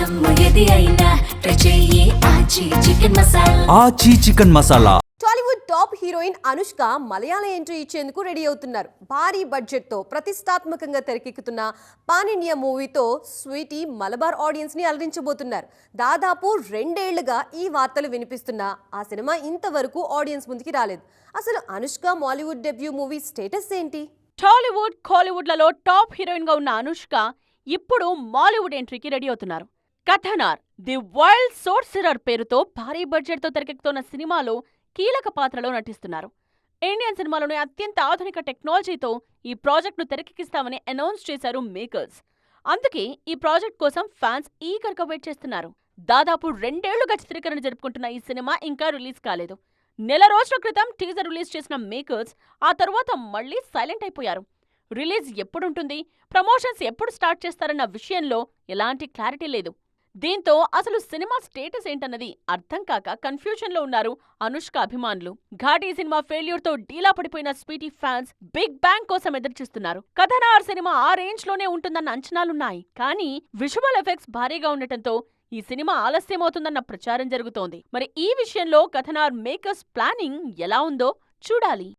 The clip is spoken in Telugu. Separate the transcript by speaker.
Speaker 1: ఏది అయినా ట్రై చెయ్యి ఆచి chicken masala.
Speaker 2: Aachi chicken masala.
Speaker 3: Tollywood top heroine Anushka Malayala entry ఇచ్చేందుకు రెడీ అవుతున్నారు. భారీ బడ్జెట్ తో ప్రతిష్టాత్మకంగా తెరకెక్కుతున్న పాన్ ఇండియా మూవీతో స్వీటీ మలబార్ ఆడియన్స్ ని అలరించబోతున్నారు. దాదాపు 2 ఏళ్లుగా ఈ వార్తలు వినిపిస్తున్నా ఆ సినిమా ఇంతవరకు ఆడియన్స్ ముందుకి రాలేదు. అసలు Anushka Mollywood debut movie status ఏంటి?
Speaker 4: టాలీవుడ్, కాలీవుడ్లలో టాప్ హీరోయిన్ గా ఉన్న అనుష్క ఇప్పుడు మాలీవుడ్ ఎంట్రీకి రెడీ అవుతున్నారు. కథనార్ ది వైల్డ్ సోర్సరర్ పేరుతో భారీ బడ్జెట్ తో తెరకెక్కుతున్న సినిమాలో కీలక పాత్రలో నటిస్తున్నారు. ఇండియన్ సినిమాలోనే అత్యంత ఆధునిక టెక్నాలజీతో ఈ ప్రాజెక్ట్ను తెరకెక్కిస్తామని అనౌన్స్ చేశారు మేకర్స్. అందుకే ఈ ప్రాజెక్ట్ కోసం ఫ్యాన్స్ ఈగర్గా వెయిట్ చేస్తున్నారు. దాదాపు 2 ఏళ్లుగా చిత్రీకరణ జరుపుకుంటున్న ఈ సినిమా ఇంకా రిలీజ్ కాలేదు. నెల రోజుల క్రితం టీజర్ రిలీజ్ చేసిన మేకర్స్ ఆ తరువాత మళ్లీ సైలెంట్ అయిపోయారు. రిలీజ్ ఎప్పుడుంటుంది, ప్రమోషన్స్ ఎప్పుడు స్టార్ట్ చేస్తారన్న విషయంలో ఎలాంటి క్లారిటీ లేదు. దీంతో అసలు సినిమా స్టేటస్ ఏంటన్నది అర్థం కాక కన్ఫ్యూజన్లో ఉన్నారు అనుష్క అభిమానులు. ఘాటీ సినిమా ఫెయిల్యూర్ తో డీలా పడిపోయిన స్వీటీ ఫ్యాన్స్ బిగ్ బ్యాంగ్ కోసం ఎదురుచూస్తున్నారు. కథనార్ సినిమా ఆ రేంజ్ లోనే ఉంటుందన్న అంచనాలున్నాయి. కానీ విజువల్ ఎఫెక్ట్స్ భారీగా ఉండటంతో ఈ సినిమా ఆలస్యమవుతుందన్న ప్రచారం జరుగుతోంది. మరి ఈ విషయంలో కథనార్ మేకర్స్ ప్లానింగ్ ఎలా ఉందో చూడాలి.